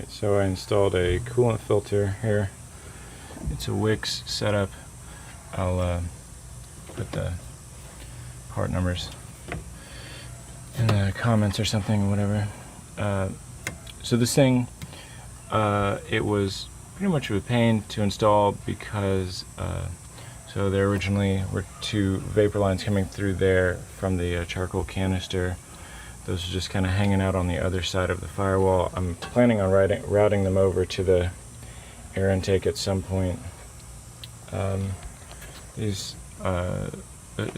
So I installed a coolant filter here. It's a Wix setup. I'll put the part numbers in the comments or something, or whatever. So this thing, it was pretty much of a pain to install because so there originally were two vapor lines coming through there from the charcoal canister. Those are just kind of hanging out on the other side of the firewall. I'm planning on routing them over to the air intake at some point.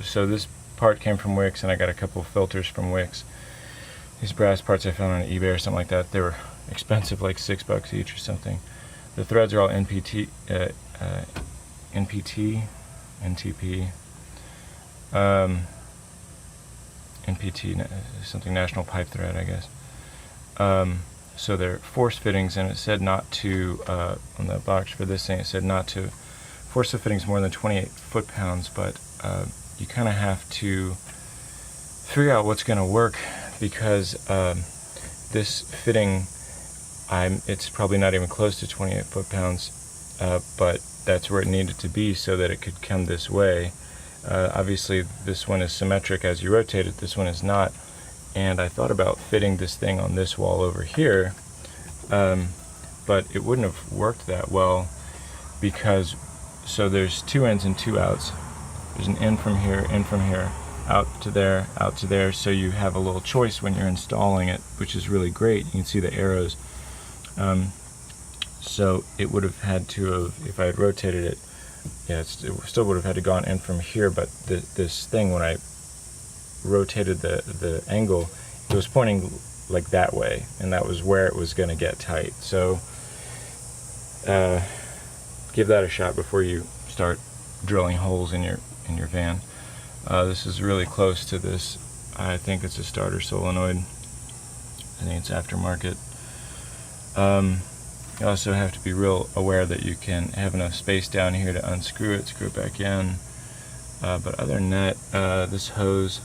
So this part came from Wix, and I got a couple of filters from Wix. These brass parts I found on eBay or something like that. They were expensive, like $6 each or something. The threads are all NPT, NTP, NPT, something National Pipe Thread, I guess. So they're force fittings, and it said not to, on the box for this thing, it said not to force the fittings more than 28 foot-pounds, but you kind of have to figure out what's going to work, because this fitting, it's probably not even close to 28 foot-pounds, but that's where it needed to be so that it could come this way. Obviously this one is symmetric as you rotate it, this one is not, and I thought about fitting this thing on this wall over here, but it wouldn't have worked that well, because so there's two ins and two outs. There's an in from here, out to there, so you have a little choice when you're installing it, which is really great. You can see the arrows. So it would have had to have, if I had rotated it, yeah, it still would have had to gone in from here, but this thing, when I rotated the angle, it was pointing like that way, and that was where it was going to get tight. So give that a shot before you start drilling holes in your van. This is really close to this. I think it's a starter solenoid. I think it's aftermarket. You also have to be real aware that you can have enough space down here to unscrew it, screw it back in. But other than that, this hose,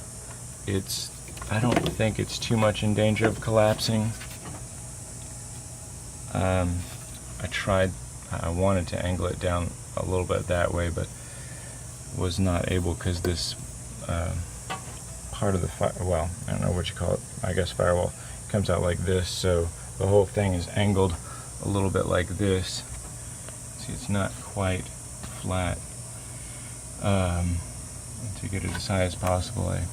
I don't think it's too much in danger of collapsing. I wanted to angle it down a little bit that way, but was not able, because this part of the well, I don't know what you call it, I guess firewall, comes out like this, so the whole thing is angled a little bit like this. See, it's not quite flat. To get it as high as possible, I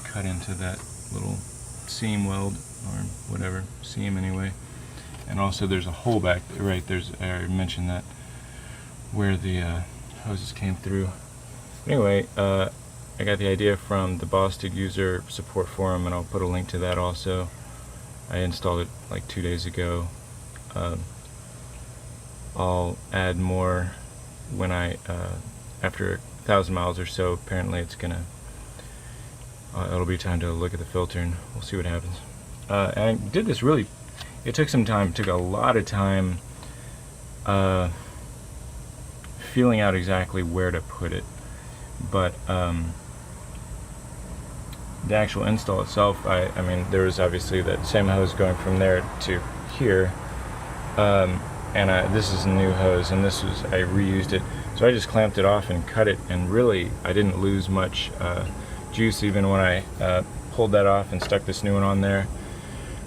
cut into that little seam weld, or whatever, seam anyway. And also there's a hole back right there's, I already mentioned that, where the hoses came through. Anyway, I got the idea from the Bostig user support forum, and I'll put a link to that also. I installed it like 2 days ago. I'll add more when after 1,000 miles or so. Apparently it's gonna, it'll be time to look at the filter, and we'll see what happens. And I did this really, it took some time, took a lot of time feeling out exactly where to put it. But the actual install itself, I mean, there was obviously that same hose going from there to here, and this is a new hose, and I reused it, so I just clamped it off and cut it, and really I didn't lose much juice even when I pulled that off and stuck this new one on there.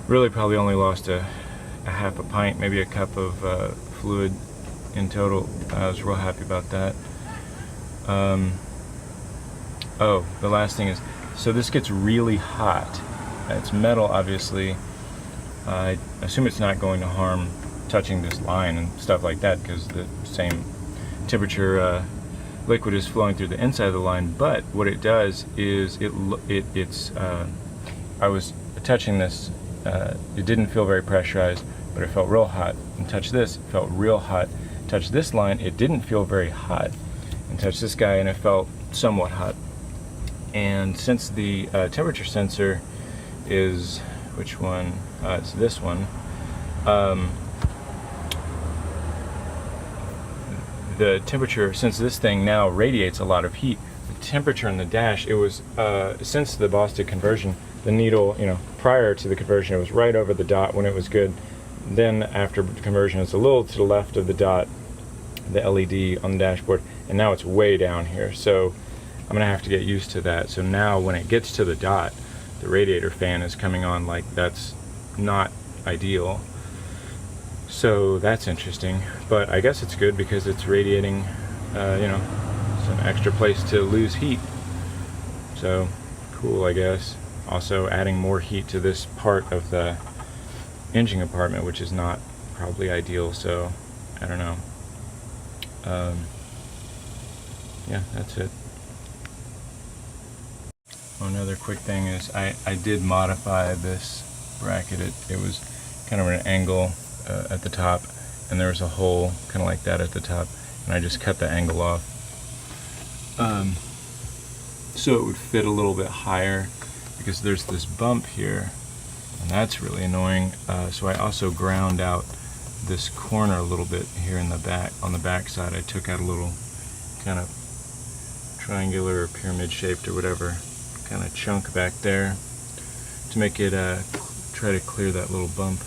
Really probably only lost a half a pint, maybe a cup of fluid in total. I was real happy about that. Oh, the last thing is, so this gets really hot. It's metal, obviously. I assume it's not going to harm touching this line and stuff like that, because the same temperature liquid is flowing through the inside of the line. But what it does is I was touching this, it didn't feel very pressurized, but it felt real hot. And touch this, it felt real hot. Touch this line, it didn't feel very hot. And touch this guy, and it felt somewhat hot. And since the temperature sensor is, which one? It's this one. The temperature, since this thing now radiates a lot of heat, the temperature in the dash, it was, since the Bostig conversion, the needle, prior to the conversion, it was right over the dot when it was good. then after conversion, it's a little to the left of the dot, the LED on the dashboard, and now it's way down here. So I'm gonna have to get used to that. So now when it gets to the dot, the radiator fan is coming on like that's not ideal. So that's interesting, but I guess it's good because it's radiating, you know, some extra place to lose heat. So cool, I guess. Also adding more heat to this part of the engine compartment, which is not probably ideal. So I don't know. Yeah, that's it. Another quick thing is I did modify this bracket. It was kind of an angle at the top, and there was a hole kind of like that at the top, and I just cut the angle off so it would fit a little bit higher, because there's this bump here and that's really annoying. So I also ground out this corner a little bit here in the back. On the back side I took out a little kind of triangular or pyramid shaped or whatever kind of chunk back there to make it try to clear that little bump.